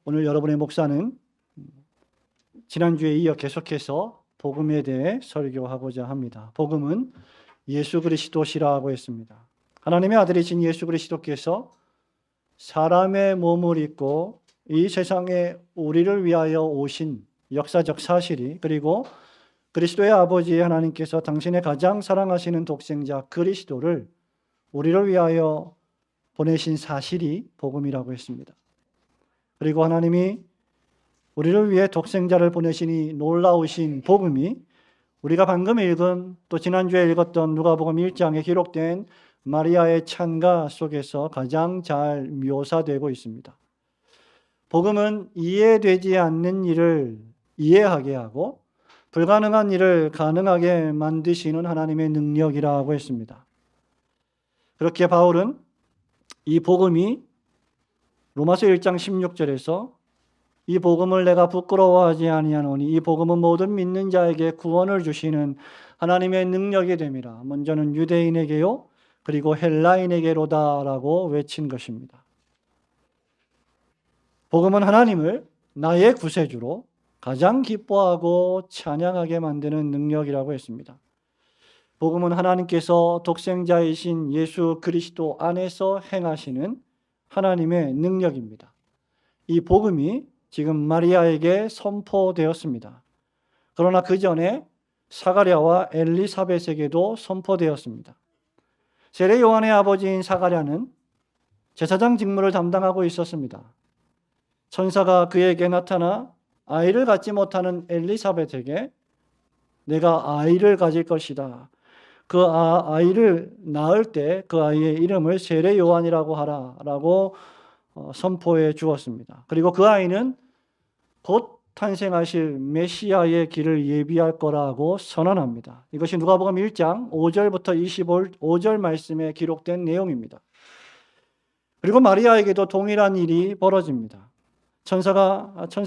오늘 여러분의 목사는 지난주에 이어 계속해서 복음에 대해 설교하고자 합니다. 복음은 예수 그리스도시라고 했습니다. 하나님의 아들이신 예수 그리스도께서 사람의 몸을 입고 이 세상에 우리를 위하여 오신 역사적 사실이, 그리고 그리스도의 아버지 하나님께서 당신의 가장 사랑하시는 독생자 그리스도를 우리를 위하여 보내신 사실이 복음이라고 했습니다. 그리고 하나님이 우리를 위해 독생자를 보내시니 놀라우신 복음이 우리가 방금 읽은, 또 지난주에 읽었던 누가복음 1장에 기록된 마리아의 찬가 속에서 가장 잘 묘사되고 있습니다. 복음은 이해되지 않는 일을 이해하게 하고 불가능한 일을 가능하게 만드시는 하나님의 능력이라고 했습니다. 그렇게 바울은 이 복음이 로마서 1장 16절에서 이 복음을 내가 부끄러워하지 아니하노니 이 복음은 모든 믿는 자에게 구원을 주시는 하나님의 능력이 됨이라. 먼저는 유대인에게요 그리고 헬라인에게로다라고 외친 것입니다. 복음은 하나님을 나의 구세주로 가장 기뻐하고 찬양하게 만드는 능력이라고 했습니다. 복음은 하나님께서 독생자이신 예수 그리스도 안에서 행하시는 하나님의 능력입니다. 이 복음이 지금 마리아에게 선포되었습니다. 그러나 그 전에 사가랴와 엘리사벳에게도 선포되었습니다. 세례 요한의 아버지인 사가랴는 제사장 직무를 담당하고 있었습니다. 천사가 그에게 나타나 아이를 갖지 못하는 엘리사벳에게 내가 아이를 가질 것이다. 그 아이를 낳을 때 그 아이의 이름을 세례 요한이라고 하라 라고 선포해 주었습니다. 그리고 그 아이는 곧 탄생하실 메시아의 길을 예비할 거라고 선언합니다. 이것이 누가복음 1장 5절부터 25절 말씀에 기록된 내용입니다. 그리고 마리아에게도 동일한 일이 벌어집니다. 천사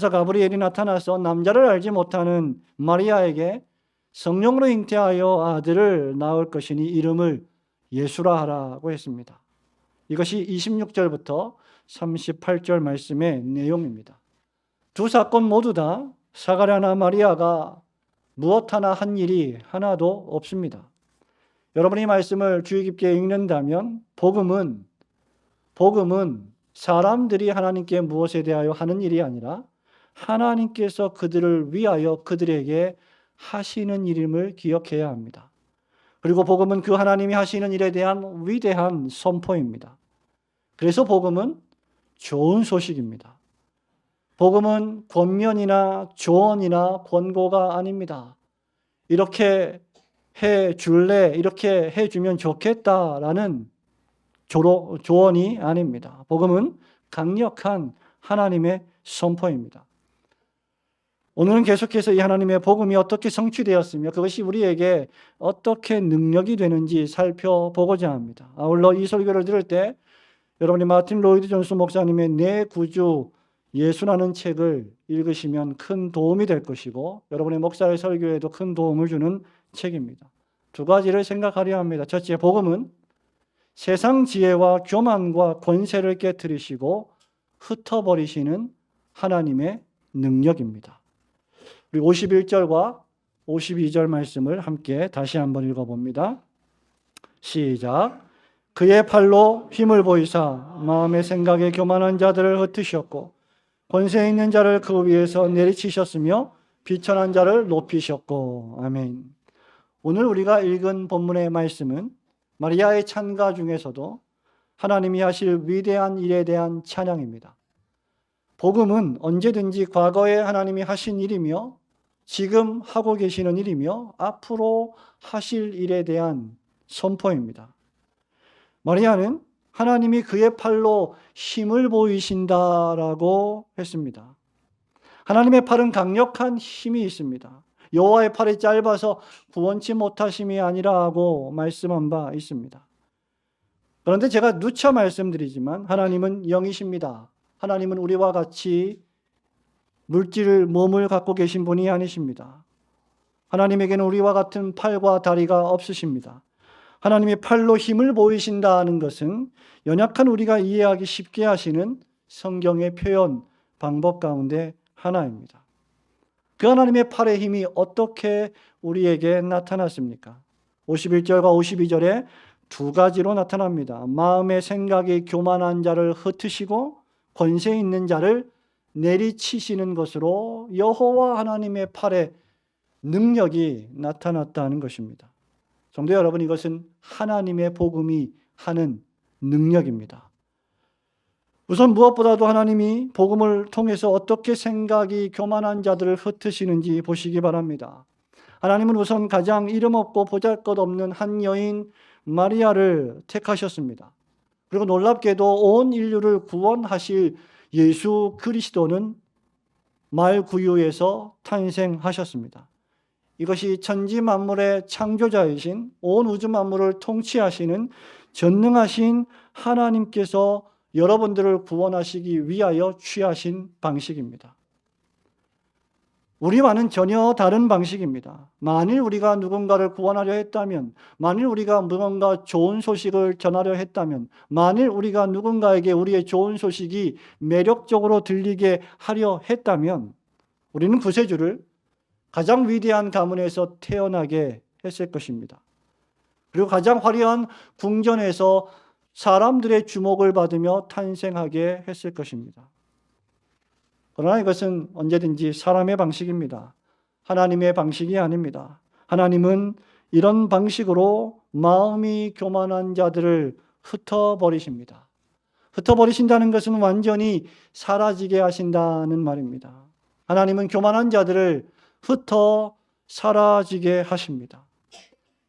가브리엘이 나타나서 남자를 알지 못하는 마리아에게 성령으로 잉태하여 아들을 낳을 것이니 이름을 예수라 하라고 했습니다. 이것이 26절부터 38절 말씀의 내용입니다. 두 사건 모두 다 사가랴나 마리아가 무엇 하나 한 일이 하나도 없습니다. 여러분이 말씀을 주의 깊게 읽는다면 복음은 사람들이 하나님께 무엇에 대하여 하는 일이 아니라 하나님께서 그들을 위하여 그들에게 하시는 일임을 기억해야 합니다. 그리고 복음은 그 하나님이 하시는 일에 대한 위대한 선포입니다. 그래서 복음은 좋은 소식입니다. 복음은 권면이나 조언이나 권고가 아닙니다. 이렇게 해 줄래? 이렇게 해 주면 좋겠다라는 조언이 아닙니다. 복음은 강력한 하나님의 선포입니다. 오늘은 계속해서 이 하나님의 복음이 어떻게 성취되었으며 그것이 우리에게 어떻게 능력이 되는지 살펴보고자 합니다. 아울러 이 설교를 들을 때 여러분이 마틴 로이드 존스 목사님의 내 구주 예수라는 책을 읽으시면 큰 도움이 될 것이고 여러분의 목사의 설교에도 큰 도움을 주는 책입니다. 두 가지를 생각하려 합니다. 첫째, 복음은 세상 지혜와 교만과 권세를 깨뜨리시고 흩어버리시는 하나님의 능력입니다. 우리 51절과 52절 말씀을 함께 다시 한번 읽어봅니다. 시작. 그의 팔로 힘을 보이사 마음의 생각에 교만한 자들을 흩으셨고 권세 있는 자를 그 위에서 내리치셨으며 비천한 자를 높이셨고. 아멘. 오늘 우리가 읽은 본문의 말씀은 마리아의 찬가 중에서도 하나님이 하실 위대한 일에 대한 찬양입니다. 복음은 언제든지 과거에 하나님이 하신 일이며 지금 하고 계시는 일이며 앞으로 하실 일에 대한 선포입니다. 마리아는 하나님이 그의 팔로 힘을 보이신다라고 했습니다. 하나님의 팔은 강력한 힘이 있습니다. 여호와의 팔이 짧아서 구원치 못하심이 아니라 하고 말씀한 바 있습니다. 그런데 제가 누차 말씀드리지만 하나님은 영이십니다. 하나님은 우리와 같이 몸을 갖고 계신 분이 아니십니다. 하나님에게는 우리와 같은 팔과 다리가 없으십니다. 하나님이 팔로 힘을 보이신다는 것은 연약한 우리가 이해하기 쉽게 하시는 성경의 표현, 방법 가운데 하나입니다. 그 하나님의 팔의 힘이 어떻게 우리에게 나타났습니까? 51절과 52절에 두 가지로 나타납니다. 마음의 생각이 교만한 자를 흩으시고 권세 있는 자를 내리치시는 것으로 여호와 하나님의 팔의 능력이 나타났다는 것입니다. 성도 여러분, 이것은 하나님의 복음이 하는 능력입니다. 우선 무엇보다도 하나님이 복음을 통해서 어떻게 생각이 교만한 자들을 흩으시는지 보시기 바랍니다. 하나님은 우선 가장 이름 없고 보잘것없는 한 여인 마리아를 택하셨습니다. 그리고 놀랍게도 온 인류를 구원하실 예수 그리스도는 말구유에서 탄생하셨습니다. 이것이 천지 만물의 창조자이신 온 우주 만물을 통치하시는 전능하신 하나님께서 여러분들을 구원하시기 위하여 취하신 방식입니다. 우리와는 전혀 다른 방식입니다. 만일 우리가 누군가를 구원하려 했다면, 만일 우리가 무언가 좋은 소식을 전하려 했다면, 만일 우리가 누군가에게 우리의 좋은 소식이 매력적으로 들리게 하려 했다면 우리는 구세주를 가장 위대한 가문에서 태어나게 했을 것입니다. 그리고 가장 화려한 궁전에서 사람들의 주목을 받으며 탄생하게 했을 것입니다. 그러나 이것은 언제든지 사람의 방식입니다. 하나님의 방식이 아닙니다. 하나님은 이런 방식으로 마음이 교만한 자들을 흩어버리십니다. 흩어버리신다는 것은 완전히 사라지게 하신다는 말입니다. 하나님은 교만한 자들을 흩어 사라지게 하십니다.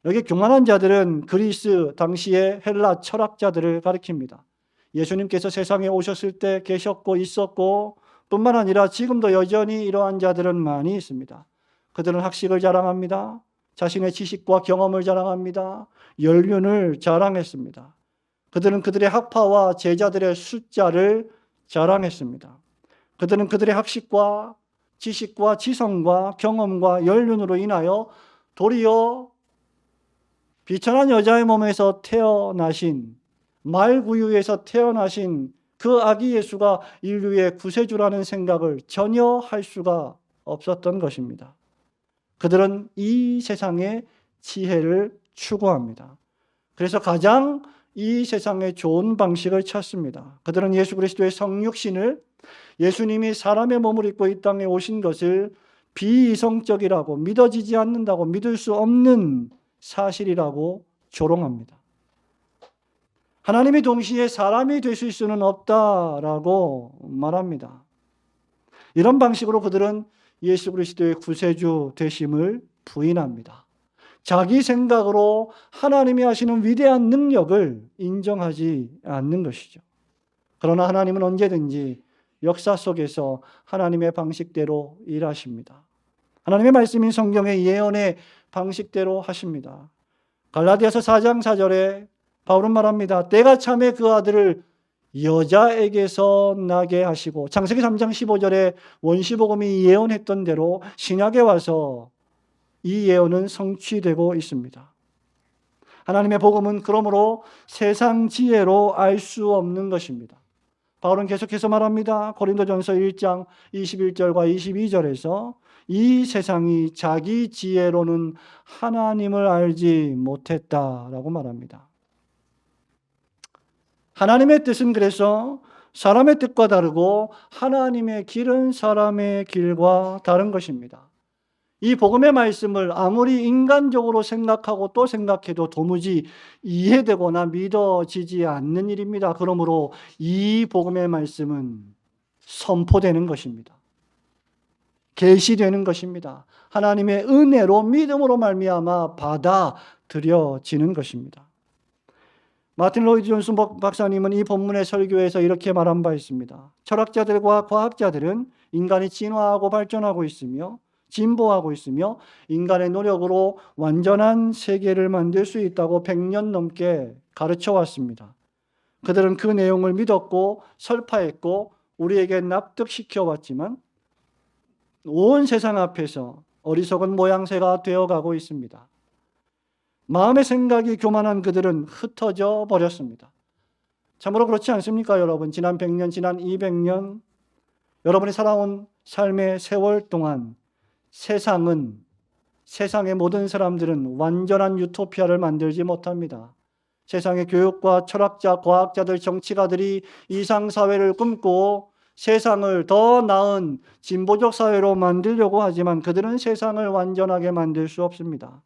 여기 교만한 자들은 그리스 당시의 헬라 철학자들을 가리킵니다. 예수님께서 세상에 오셨을 때 계셨고 있었고 뿐만 아니라 지금도 여전히 이러한 자들은 많이 있습니다. 그들은 학식을 자랑합니다. 자신의 지식과 경험을 자랑합니다. 연륜을 자랑했습니다. 그들은 그들의 학파와 제자들의 숫자를 자랑했습니다. 그들은 그들의 학식과 지식과 지성과 경험과 연륜으로 인하여 도리어 비천한 여자의 몸에서 태어나신, 말구유에서 태어나신 그 아기 예수가 인류의 구세주라는 생각을 전혀 할 수가 없었던 것입니다. 그들은 이 세상의 지혜를 추구합니다. 그래서 가장 이 세상의 좋은 방식을 찾습니다. 그들은 예수 그리스도의 성육신을, 예수님이 사람의 몸을 입고 이 땅에 오신 것을 비이성적이라고, 믿어지지 않는다고, 믿을 수 없는 사실이라고 조롱합니다. 하나님이 동시에 사람이 되실 수는 없다라고 말합니다. 이런 방식으로 그들은 예수 그리스도의 구세주 되심을 부인합니다. 자기 생각으로 하나님이 하시는 위대한 능력을 인정하지 않는 것이죠. 그러나 하나님은 언제든지 역사 속에서 하나님의 방식대로 일하십니다. 하나님의 말씀인 성경의 예언의 방식대로 하십니다. 갈라디아서 4장 4절에 바울은 말합니다. 때가 참에 그 아들을 여자에게서 나게 하시고, 창세기 3장 15절에 원시복음이 예언했던 대로 신약에 와서 이 예언은 성취되고 있습니다. 하나님의 복음은 그러므로 세상 지혜로 알 수 없는 것입니다. 바울은 계속해서 말합니다. 고린도전서 1장 21절과 22절에서 이 세상이 자기 지혜로는 하나님을 알지 못했다라고 말합니다. 하나님의 뜻은 그래서 사람의 뜻과 다르고 하나님의 길은 사람의 길과 다른 것입니다. 이 복음의 말씀을 아무리 인간적으로 생각하고 또 생각해도 도무지 이해되거나 믿어지지 않는 일입니다. 그러므로 이 복음의 말씀은 선포되는 것입니다. 계시되는 것입니다. 하나님의 은혜로 믿음으로 말미암아 받아들여지는 것입니다. 마틴 로이드 존슨 박사님은 이 본문의 설교에서 이렇게 말한 바 있습니다. 철학자들과 과학자들은 인간이 진화하고 발전하고 있으며 진보하고 있으며 인간의 노력으로 완전한 세계를 만들 수 있다고 100년 넘게 가르쳐 왔습니다. 그들은 그 내용을 믿었고 설파했고 우리에게 납득시켜 왔지만 온 세상 앞에서 어리석은 모양새가 되어가고 있습니다. 마음의 생각이 교만한 그들은 흩어져 버렸습니다. 참으로 그렇지 않습니까, 여러분? 지난 100년, 지난 200년 여러분이 살아온 삶의 세월 동안 세상의 모든 사람들은 완전한 유토피아를 만들지 못합니다. 세상의 교육과 철학자, 과학자들, 정치가들이 이상사회를 꿈꾸고 세상을 더 나은 진보적 사회로 만들려고 하지만 그들은 세상을 완전하게 만들 수 없습니다.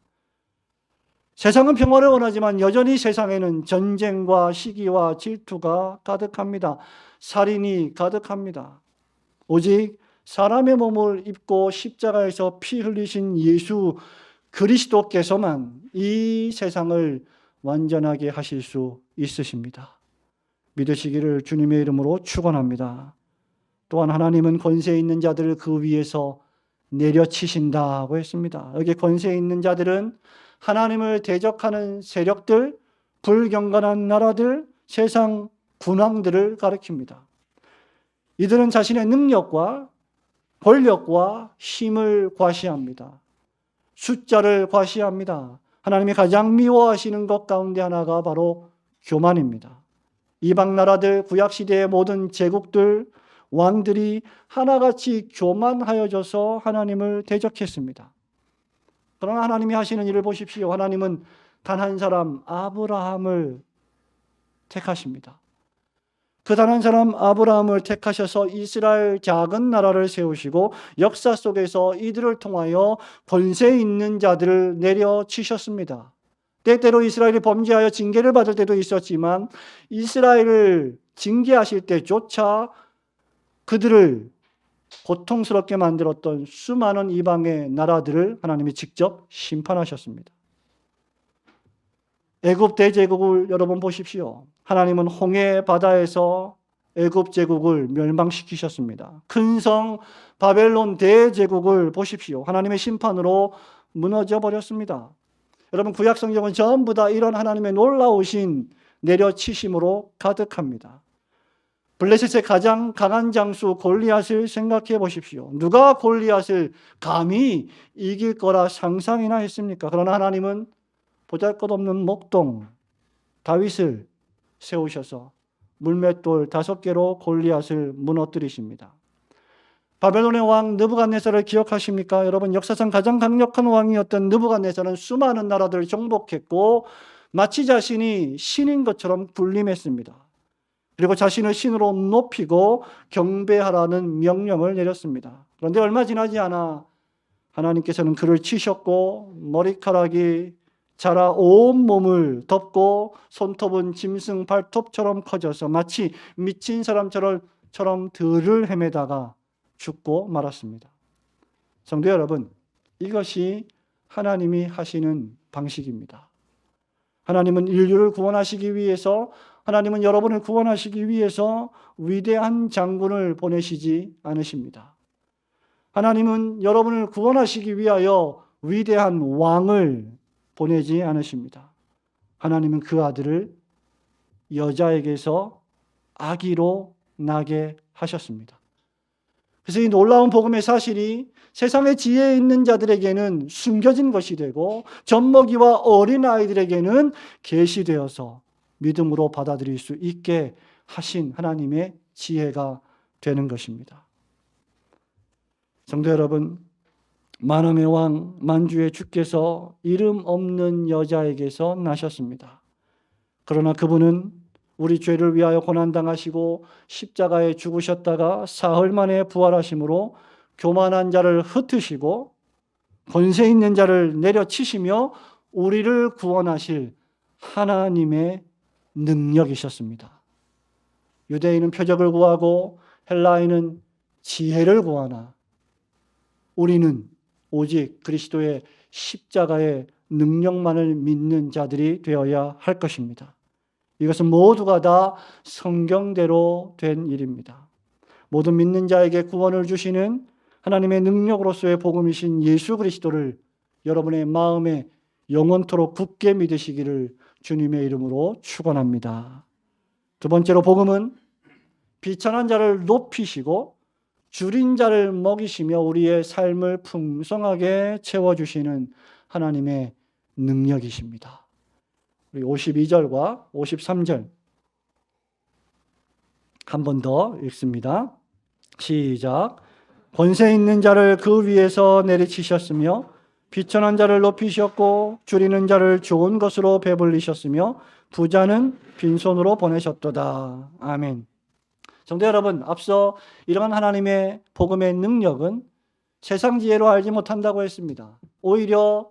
세상은 평화를 원하지만 여전히 세상에는 전쟁과 시기와 질투가 가득합니다. 살인이 가득합니다. 오직 사람의 몸을 입고 십자가에서 피 흘리신 예수 그리스도께서만 이 세상을 완전하게 하실 수 있으십니다. 믿으시기를 주님의 이름으로 축원합니다. 또한 하나님은 권세 있는 자들을 그 위에서 내려치신다고 했습니다. 여기 권세 있는 자들은 하나님을 대적하는 세력들, 불경건한 나라들, 세상 군왕들을 가리킵니다. 이들은 자신의 능력과 권력과 힘을 과시합니다. 숫자를 과시합니다. 하나님이 가장 미워하시는 것 가운데 하나가 바로 교만입니다. 이방 나라들, 구약시대의 모든 제국들, 왕들이 하나같이 교만하여져서 하나님을 대적했습니다. 그러나 하나님이 하시는 일을 보십시오. 하나님은 단 한 사람 아브라함을 택하십니다. 그 단 한 사람 아브라함을 택하셔서 이스라엘 작은 나라를 세우시고 역사 속에서 이들을 통하여 권세 있는 자들을 내려치셨습니다. 때때로 이스라엘이 범죄하여 징계를 받을 때도 있었지만 이스라엘을 징계하실 때조차 그들을 고통스럽게 만들었던 수많은 이방의 나라들을 하나님이 직접 심판하셨습니다. 애굽 대제국을 여러분 보십시오. 하나님은 홍해 바다에서 애굽 제국을 멸망시키셨습니다. 큰 성 바벨론 대제국을 보십시오. 하나님의 심판으로 무너져 버렸습니다. 여러분 구약 성경은 전부 다 이런 하나님의 놀라우신 내려치심으로 가득합니다. 블레셋의 가장 강한 장수 골리앗을 생각해 보십시오. 누가 골리앗을 감히 이길 거라 상상이나 했습니까? 그러나 하나님은 보잘것없는 목동 다윗을 세우셔서 물맷돌 5개로 골리앗을 무너뜨리십니다. 바벨론의 왕 느부갓네살을 기억하십니까? 여러분 역사상 가장 강력한 왕이었던 느부갓네살은 수많은 나라들을 정복했고 마치 자신이 신인 것처럼 군림했습니다. 그리고 자신을 신으로 높이고 경배하라는 명령을 내렸습니다. 그런데 얼마 지나지 않아 하나님께서는 그를 치셨고 머리카락이 자라 온 몸을 덮고 손톱은 짐승 발톱처럼 커져서 마치 미친 사람처럼 들을 헤매다가 죽고 말았습니다. 성도 여러분, 이것이 하나님이 하시는 방식입니다. 하나님은 인류를 구원하시기 위해서, 하나님은 여러분을 구원하시기 위해서 위대한 장군을 보내시지 않으십니다. 하나님은 여러분을 구원하시기 위하여 위대한 왕을 보내지 않으십니다. 하나님은 그 아들을 여자에게서 아기로 나게 하셨습니다. 그래서 이 놀라운 복음의 사실이 세상의 지혜 있는 자들에게는 숨겨진 것이 되고 젖먹이와 어린아이들에게는 계시되어서 믿음으로 받아들일 수 있게 하신 하나님의 지혜가 되는 것입니다. 성도 여러분, 만왕의 왕 만주의 주께서 이름 없는 여자에게서 나셨습니다. 그러나 그분은 우리 죄를 위하여 고난당하시고 십자가에 죽으셨다가 사흘 만에 부활하심으로 교만한 자를 흩으시고 권세 있는 자를 내려치시며 우리를 구원하실 하나님의 능력이셨습니다. 유대인은 표적을 구하고 헬라인은 지혜를 구하나 우리는 오직 그리스도의 십자가의 능력만을 믿는 자들이 되어야 할 것입니다. 이것은 모두가 다 성경대로 된 일입니다. 모든 믿는 자에게 구원을 주시는 하나님의 능력으로서의 복음이신 예수 그리스도를 여러분의 마음에 영원토록 굳게 믿으시기를 주님의 이름으로 축원합니다. 두 번째로 복음은 비천한 자를 높이시고 줄인 자를 먹이시며 우리의 삶을 풍성하게 채워주시는 하나님의 능력이십니다. 우리 52절과 53절 한 번 더 읽습니다. 시작. 권세 있는 자를 그 위에서 내리치셨으며 비천한 자를 높이셨고 줄이는 자를 좋은 것으로 배불리셨으며 부자는 빈손으로 보내셨도다. 아멘. 성도 여러분, 앞서 이러한 하나님의 복음의 능력은 세상 지혜로 알지 못한다고 했습니다. 오히려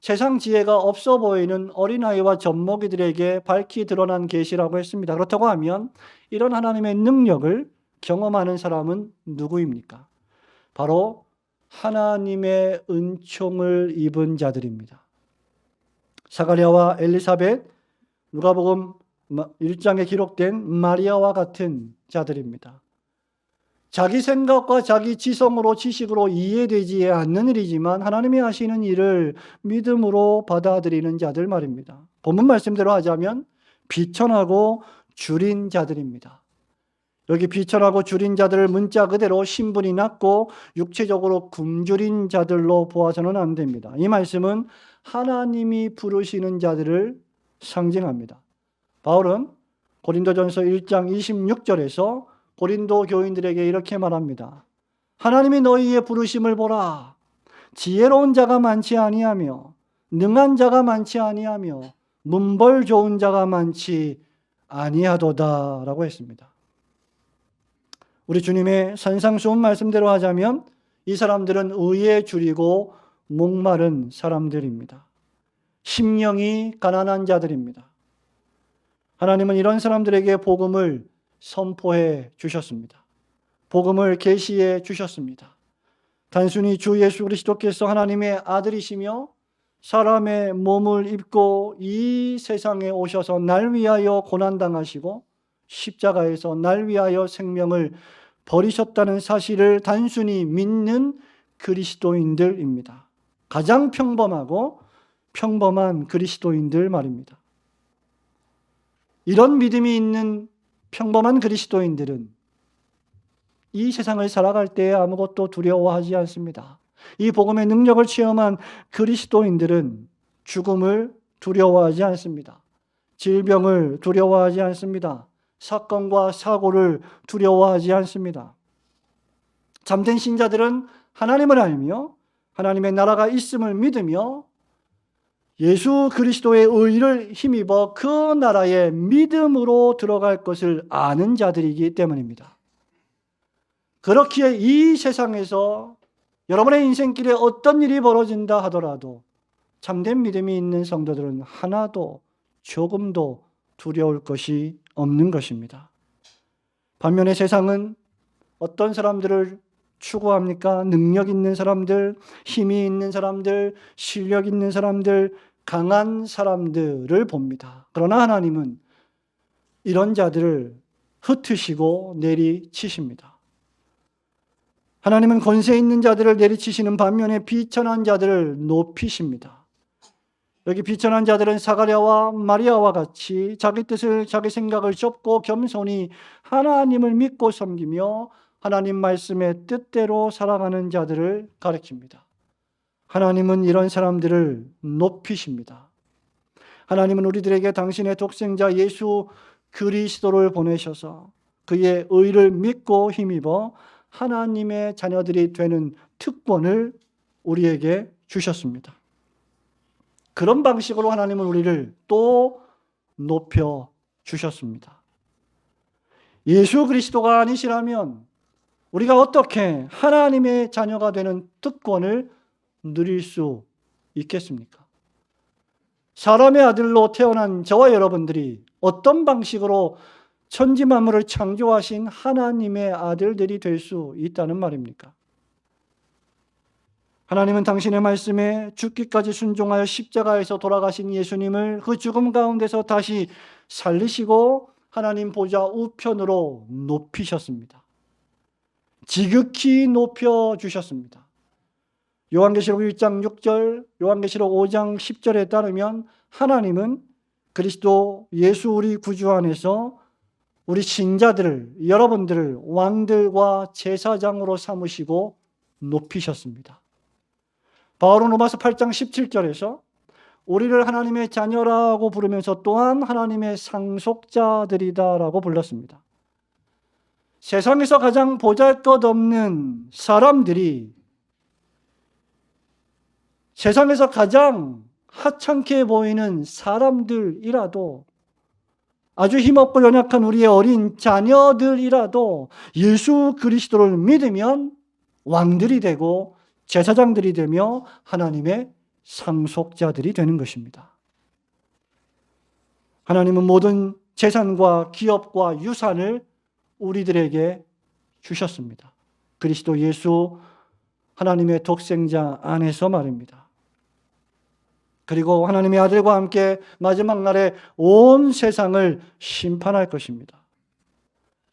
세상 지혜가 없어 보이는 어린아이와 젖먹이들에게 밝히 드러난 계시라고 했습니다. 그렇다고 하면 이런 하나님의 능력을 경험하는 사람은 누구입니까? 바로 하나님의 은총을 입은 자들입니다. 사가랴와 엘리사벳, 누가복음 1장에 기록된 마리아와 같은 자들입니다. 자기 생각과 자기 지성으로 지식으로 이해되지 않는 일이지만 하나님이 하시는 일을 믿음으로 받아들이는 자들 말입니다. 본문 말씀대로 하자면 비천하고 줄인 자들입니다. 여기 비천하고 줄인 자들을 문자 그대로 신분이 낮고 육체적으로 굶주린 자들로 보아서는 안 됩니다. 이 말씀은 하나님이 부르시는 자들을 상징합니다. 바울은 고린도전서 1장 26절에서 고린도 교인들에게 이렇게 말합니다. 하나님이 너희의 부르심을 보라. 지혜로운 자가 많지 아니하며 능한 자가 많지 아니하며 문벌 좋은 자가 많지 아니하도다 라고 했습니다. 우리 주님의 산상수훈 말씀대로 하자면 이 사람들은 의에 줄이고 목마른 사람들입니다. 심령이 가난한 자들입니다. 하나님은 이런 사람들에게 복음을 선포해 주셨습니다. 복음을 계시해 주셨습니다. 단순히 주 예수 그리스도께서 하나님의 아들이시며 사람의 몸을 입고 이 세상에 오셔서 날 위하여 고난당하시고 십자가에서 날 위하여 생명을 버리셨다는 사실을 단순히 믿는 그리스도인들입니다. 가장 평범하고 평범한 그리스도인들 말입니다. 이런 믿음이 있는 평범한 그리스도인들은 이 세상을 살아갈 때 아무것도 두려워하지 않습니다. 이 복음의 능력을 체험한 그리스도인들은 죽음을 두려워하지 않습니다. 질병을 두려워하지 않습니다. 사건과 사고를 두려워하지 않습니다. 참된 신자들은 하나님을 알며 하나님의 나라가 있음을 믿으며 예수 그리스도의 의를 힘입어 그 나라에 믿음으로 들어갈 것을 아는 자들이기 때문입니다. 그렇기에 이 세상에서 여러분의 인생길에 어떤 일이 벌어진다 하더라도 참된 믿음이 있는 성도들은 하나도 조금도 두려울 것이 없는 것입니다. 반면에 세상은 어떤 사람들을 추구합니까? 능력 있는 사람들, 힘이 있는 사람들, 실력 있는 사람들, 강한 사람들을 봅니다. 그러나 하나님은 이런 자들을 흩으시고 내리치십니다. 하나님은 권세 있는 자들을 내리치시는 반면에 비천한 자들을 높이십니다. 여기 비천한 자들은 사가랴와 마리아와 같이 자기 뜻을, 자기 생각을 접고 겸손히 하나님을 믿고 섬기며 하나님 말씀의 뜻대로 살아가는 자들을 가리킵니다. 하나님은 이런 사람들을 높이십니다. 하나님은 우리들에게 당신의 독생자 예수 그리스도를 보내셔서 그의 의를 믿고 힘입어 하나님의 자녀들이 되는 특권을 우리에게 주셨습니다. 그런 방식으로 하나님은 우리를 또 높여 주셨습니다. 예수 그리스도가 아니시라면 우리가 어떻게 하나님의 자녀가 되는 특권을 누릴 수 있겠습니까? 사람의 아들로 태어난 저와 여러분들이 어떤 방식으로 천지 만물을 창조하신 하나님의 아들들이 될 수 있다는 말입니까? 하나님은 당신의 말씀에 죽기까지 순종하여 십자가에서 돌아가신 예수님을 그 죽음 가운데서 다시 살리시고 하나님 보좌 우편으로 높이셨습니다. 지극히 높여주셨습니다. 요한계시록 1장 6절, 요한계시록 5장 10절에 따르면 하나님은 그리스도 예수 우리 구주 안에서 우리 신자들을, 여러분들을 왕들과 제사장으로 삼으시고 높이셨습니다. 바울은 로마서 8장 17절에서 우리를 하나님의 자녀라고 부르면서 또한 하나님의 상속자들이다라고 불렀습니다. 세상에서 가장 보잘것없는 사람들이 세상에서 가장 하찮게 보이는 사람들이라도 아주 힘없고 연약한 우리의 어린 자녀들이라도 예수 그리스도를 믿으면 왕들이 되고 제사장들이 되며 하나님의 상속자들이 되는 것입니다. 하나님은 모든 재산과 기업과 유산을 우리들에게 주셨습니다. 그리스도 예수 하나님의 독생자 안에서 말입니다. 그리고 하나님의 아들과 함께 마지막 날에 온 세상을 심판할 것입니다.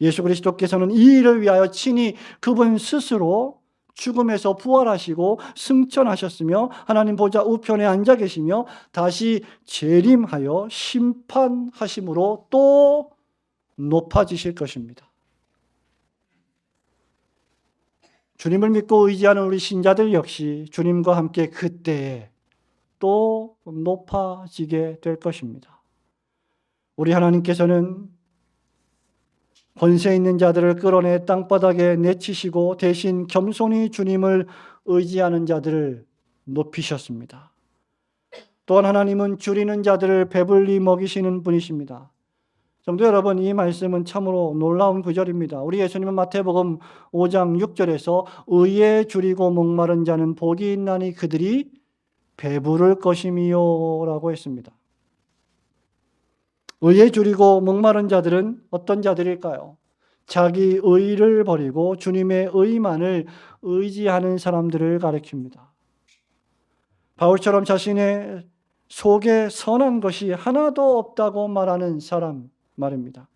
예수 그리스도께서는 이 일을 위하여 친히 그분 스스로 죽음에서 부활하시고 승천하셨으며 하나님 보좌 우편에 앉아 계시며 다시 재림하여 심판하심으로 또 높아지실 것입니다. 주님을 믿고 의지하는 우리 신자들 역시 주님과 함께 그때에 또 높아지게 될 것입니다. 우리 하나님께서는 권세 있는 자들을 끌어내 땅바닥에 내치시고 대신 겸손히 주님을 의지하는 자들을 높이셨습니다. 또한 하나님은 줄이는 자들을 배불리 먹이시는 분이십니다. 성도 여러분, 이 말씀은 참으로 놀라운 구절입니다. 우리 예수님은 마태복음 5장 6절에서 의에 줄이고 목마른 자는 복이 있나니 그들이 배부를 것임이요 라고 했습니다. 의에 줄이고 목마른 자들은 어떤 자들일까요? 자기 의를 버리고 주님의 의만을 의지하는 사람들을 가리킵니다. 바울처럼 자신의 속에 선한 것이 하나도 없다고 말하는 사람 말입니다.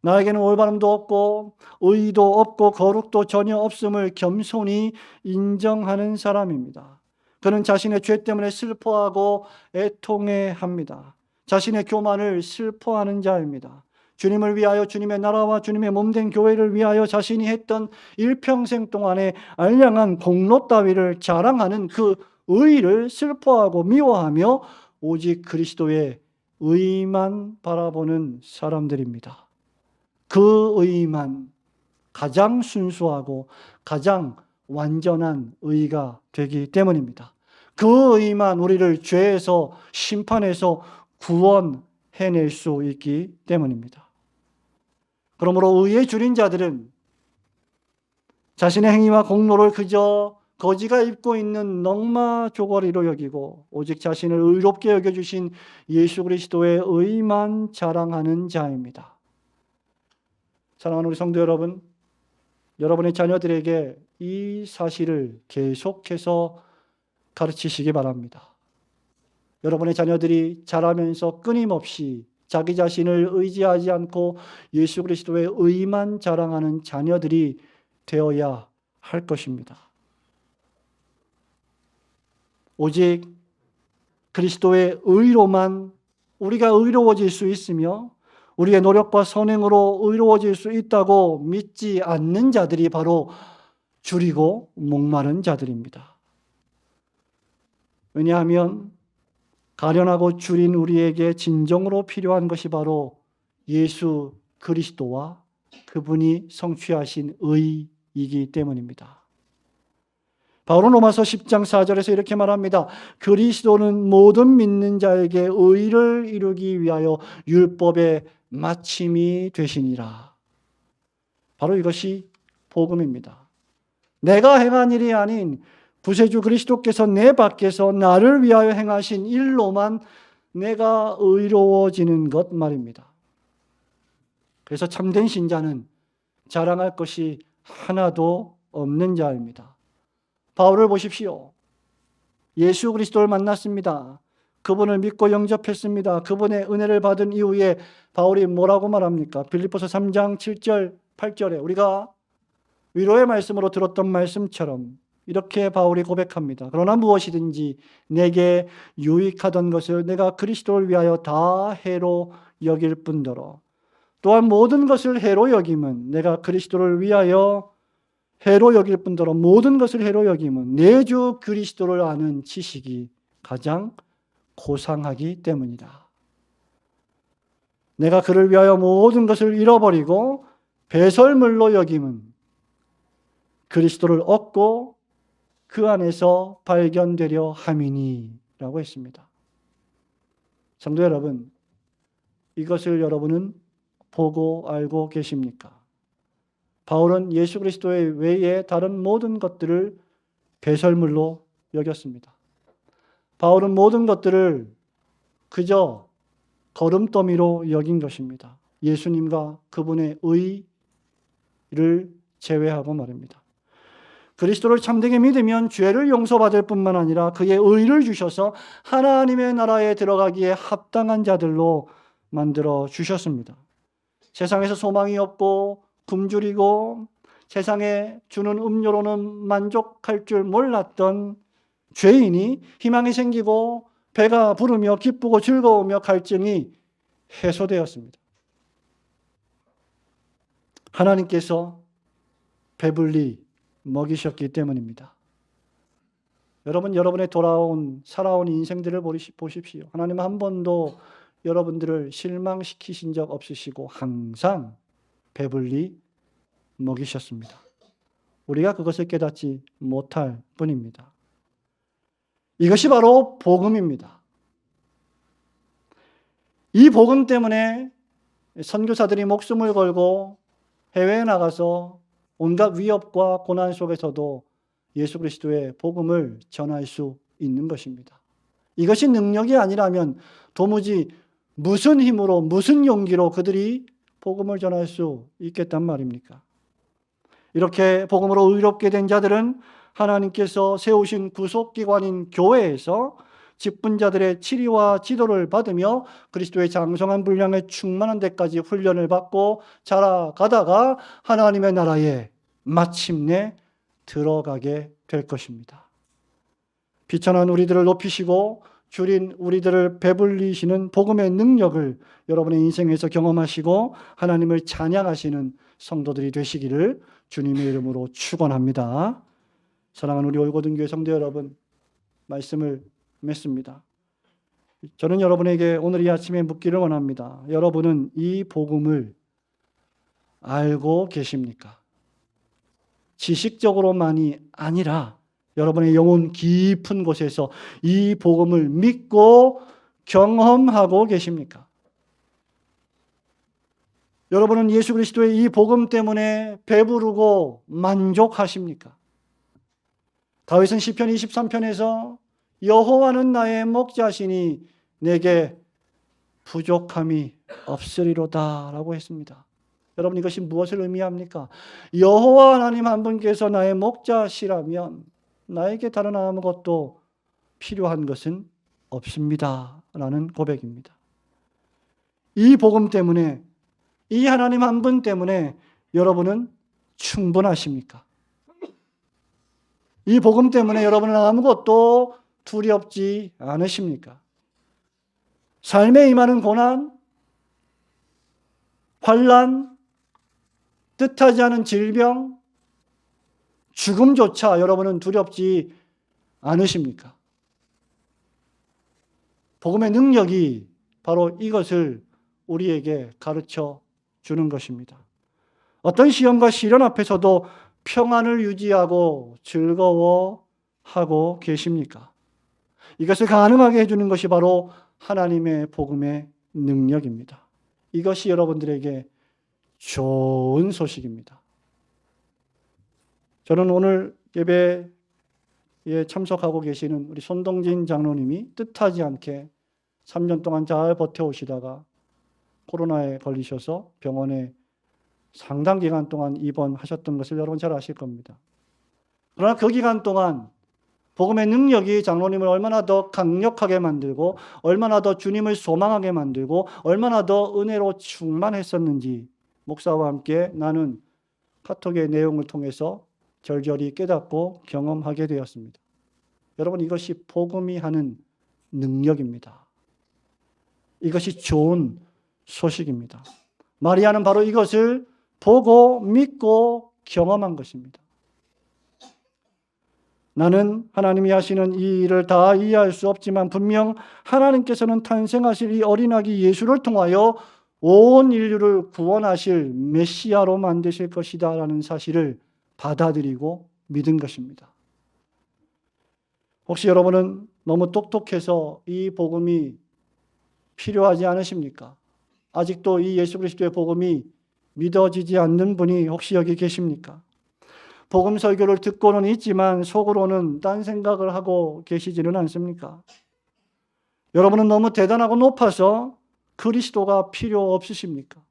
나에게는 올바름도 없고 의도 없고 거룩도 전혀 없음을 겸손히 인정하는 사람입니다. 그는 자신의 죄 때문에 슬퍼하고 애통해합니다. 자신의 교만을 슬퍼하는 자입니다. 주님을 위하여 주님의 나라와 주님의 몸된 교회를 위하여 자신이 했던 일평생 동안의 알량한 공로 따위를 자랑하는 그 의를 슬퍼하고 미워하며 오직 그리스도의 의만 바라보는 사람들입니다. 그 의만 가장 순수하고 가장 완전한 의가 되기 때문입니다. 그 의만 우리를 죄에서 심판에서 구원해낼 수 있기 때문입니다. 그러므로 의에 줄인 자들은 자신의 행위와 공로를 그저 거지가 입고 있는 넝마 조거리로 여기고 오직 자신을 의롭게 여겨주신 예수 그리스도의 의만 자랑하는 자입니다. 사랑하는 우리 성도 여러분, 여러분의 자녀들에게 이 사실을 계속해서 가르치시기 바랍니다. 여러분의 자녀들이 자라면서 끊임없이 자기 자신을 의지하지 않고 예수 그리스도의 의만 자랑하는 자녀들이 되어야 할 것입니다. 오직 그리스도의 의로만 우리가 의로워질 수 있으며 우리의 노력과 선행으로 의로워질 수 있다고 믿지 않는 자들이 바로 줄이고 목마른 자들입니다. 왜냐하면 가련하고 줄인 우리에게 진정으로 필요한 것이 바로 예수 그리스도와 그분이 성취하신 의이기 때문입니다. 바울은 로마서 10장 4절에서 이렇게 말합니다. 그리스도는 모든 믿는 자에게 의를 이루기 위하여 율법의 마침이 되시니라. 바로 이것이 복음입니다. 내가 행한 일이 아닌 구세주 그리스도께서 내 밖에서 나를 위하여 행하신 일로만 내가 의로워지는 것 말입니다. 그래서 참된 신자는 자랑할 것이 하나도 없는 자입니다. 바울을 보십시오. 예수 그리스도를 만났습니다. 그분을 믿고 영접했습니다. 그분의 은혜를 받은 이후에 바울이 뭐라고 말합니까? 빌립보서 3장 7절 8절에 우리가 위로의 말씀으로 들었던 말씀처럼 이렇게 바울이 고백합니다. 그러나 무엇이든지 내게 유익하던 것을 내가 그리스도를 위하여 다 해로 여길 뿐더러 또한 모든 것을 해로 여김은 내가 그리스도를 위하여 해로 여길 뿐더러 모든 것을 해로 여김은 내 주 그리스도를 아는 지식이 가장 고상하기 때문이다. 내가 그를 위하여 모든 것을 잃어버리고 배설물로 여김은 그리스도를 얻고 그 안에서 발견되려 함이니라고 했습니다. 성도 여러분, 이것을 여러분은 보고 알고 계십니까? 바울은 예수 그리스도의 외에 다른 모든 것들을 배설물로 여겼습니다. 바울은 모든 것들을 그저 거름더미로 여긴 것입니다. 예수님과 그분의 의를 제외하고 말입니다. 그리스도를 참되게 믿으면 죄를 용서받을 뿐만 아니라 그의 의를 주셔서 하나님의 나라에 들어가기에 합당한 자들로 만들어 주셨습니다. 세상에서 소망이 없고 굶주리고 세상에 주는 음료로는 만족할 줄 몰랐던 죄인이 희망이 생기고 배가 부르며 기쁘고 즐거우며 갈증이 해소되었습니다. 하나님께서 배불리 먹이셨기 때문입니다. 여러분, 여러분의 살아온 인생들을 보십시오. 하나님은 한 번도 여러분들을 실망시키신 적 없으시고 항상 배불리 먹이셨습니다. 우리가 그것을 깨닫지 못할 뿐입니다. 이것이 바로 복음입니다. 이 복음 때문에 선교사들이 목숨을 걸고 해외에 나가서 온갖 위협과 고난 속에서도 예수 그리스도의 복음을 전할 수 있는 것입니다. 이것이 능력이 아니라면 도무지 무슨 힘으로 무슨 용기로 그들이 복음을 전할 수 있겠단 말입니까? 이렇게 복음으로 의롭게 된 자들은 하나님께서 세우신 구속기관인 교회에서 직분자들의 치리와 지도를 받으며 그리스도의 장성한 분량에 충만한 데까지 훈련을 받고 자라가다가 하나님의 나라에 마침내 들어가게 될 것입니다. 비천한 우리들을 높이시고 줄인 우리들을 배불리시는 복음의 능력을 여러분의 인생에서 경험하시고 하나님을 찬양하시는 성도들이 되시기를 주님의 이름으로 축원합니다. 사랑하는 우리 올고등교회 성도 여러분, 말씀을 맺습니다. 저는 여러분에게 오늘 이 아침에 묻기를 원합니다. 여러분은 이 복음을 알고 계십니까? 지식적으로만이 아니라 여러분의 영혼 깊은 곳에서 이 복음을 믿고 경험하고 계십니까? 여러분은 예수 그리스도의 이 복음 때문에 배부르고 만족하십니까? 다윗은 시편 23편에서 여호와는 나의 목자시니 내게 부족함이 없으리로다 라고 했습니다. 여러분, 이것이 무엇을 의미합니까? 여호와 하나님 한 분께서 나의 목자시라면 나에게 다른 아무것도 필요한 것은 없습니다 라는 고백입니다. 이 복음 때문에, 이 하나님 한 분 때문에 여러분은 충분하십니까? 이 복음 때문에 여러분은 아무것도 두렵지 않으십니까? 삶에 임하는 고난, 환난, 뜻하지 않은 질병, 죽음조차 여러분은 두렵지 않으십니까? 복음의 능력이 바로 이것을 우리에게 가르쳐 주는 것입니다. 어떤 시험과 시련 앞에서도 평안을 유지하고 즐거워하고 계십니까? 이것을 가능하게 해주는 것이 바로 하나님의 복음의 능력입니다. 이것이 여러분들에게 좋은 소식입니다. 저는 오늘 예배에 참석하고 계시는 우리 손동진 장로님이 뜻하지 않게 3년 동안 잘 버텨오시다가 코로나에 걸리셔서 병원에 상당 기간 동안 입원하셨던 것을 여러분 잘 아실 겁니다. 그러나 그 기간 동안 복음의 능력이 장로님을 얼마나 더 강력하게 만들고 얼마나 더 주님을 소망하게 만들고 얼마나 더 은혜로 충만했었는지 목사와 함께 나눈 카톡의 내용을 통해서 절절히 깨닫고 경험하게 되었습니다. 여러분, 이것이 복음이 하는 능력입니다. 이것이 좋은 소식입니다. 마리아는 바로 이것을 보고 믿고 경험한 것입니다. 나는 하나님이 하시는 이 일을 다 이해할 수 없지만 분명 하나님께서는 탄생하실 이 어린아기 예수를 통하여 온 인류를 구원하실 메시아로 만드실 것이다 라는 사실을 받아들이고 믿은 것입니다. 혹시 여러분은 너무 똑똑해서 이 복음이 필요하지 않으십니까? 아직도 이 예수 그리스도의 복음이 믿어지지 않는 분이 혹시 여기 계십니까? 복음 설교를 듣고는 있지만 속으로는 딴 생각을 하고 계시지는 않습니까? 여러분은 너무 대단하고 높아서 그리스도가 필요 없으십니까?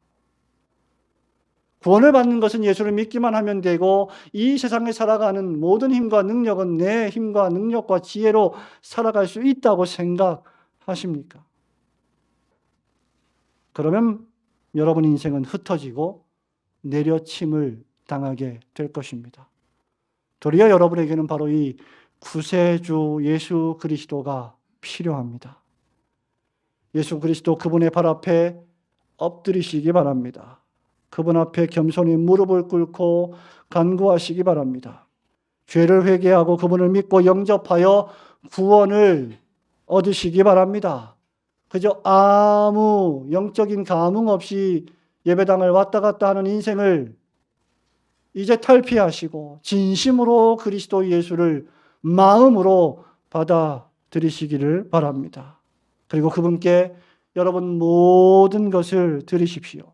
구원을 받는 것은 예수를 믿기만 하면 되고 이 세상에 살아가는 모든 힘과 능력은 내 힘과 능력과 지혜로 살아갈 수 있다고 생각하십니까? 그러면 여러분 인생은 흩어지고 내려침을 당하게 될 것입니다. 도리어 여러분에게는 바로 이 구세주 예수 그리스도가 필요합니다. 예수 그리스도 그분의 발 앞에 엎드리시기 바랍니다. 그분 앞에 겸손히 무릎을 꿇고 간구하시기 바랍니다. 죄를 회개하고 그분을 믿고 영접하여 구원을 얻으시기 바랍니다. 그저 아무 영적인 감흥 없이 예배당을 왔다 갔다 하는 인생을 이제 탈피하시고 진심으로 그리스도 예수를 마음으로 받아들이시기를 바랍니다. 그리고 그분께 여러분 모든 것을 드리십시오.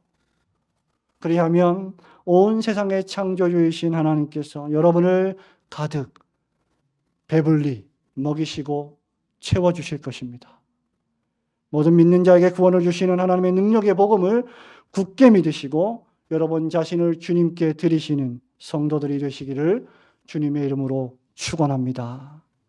그리하면 온 세상의 창조주이신 하나님께서 여러분을 가득 배불리 먹이시고 채워주실 것입니다. 모든 믿는 자에게 구원을 주시는 하나님의 능력의 복음을 굳게 믿으시고 여러분 자신을 주님께 드리시는 성도들이 되시기를 주님의 이름으로 축원합니다.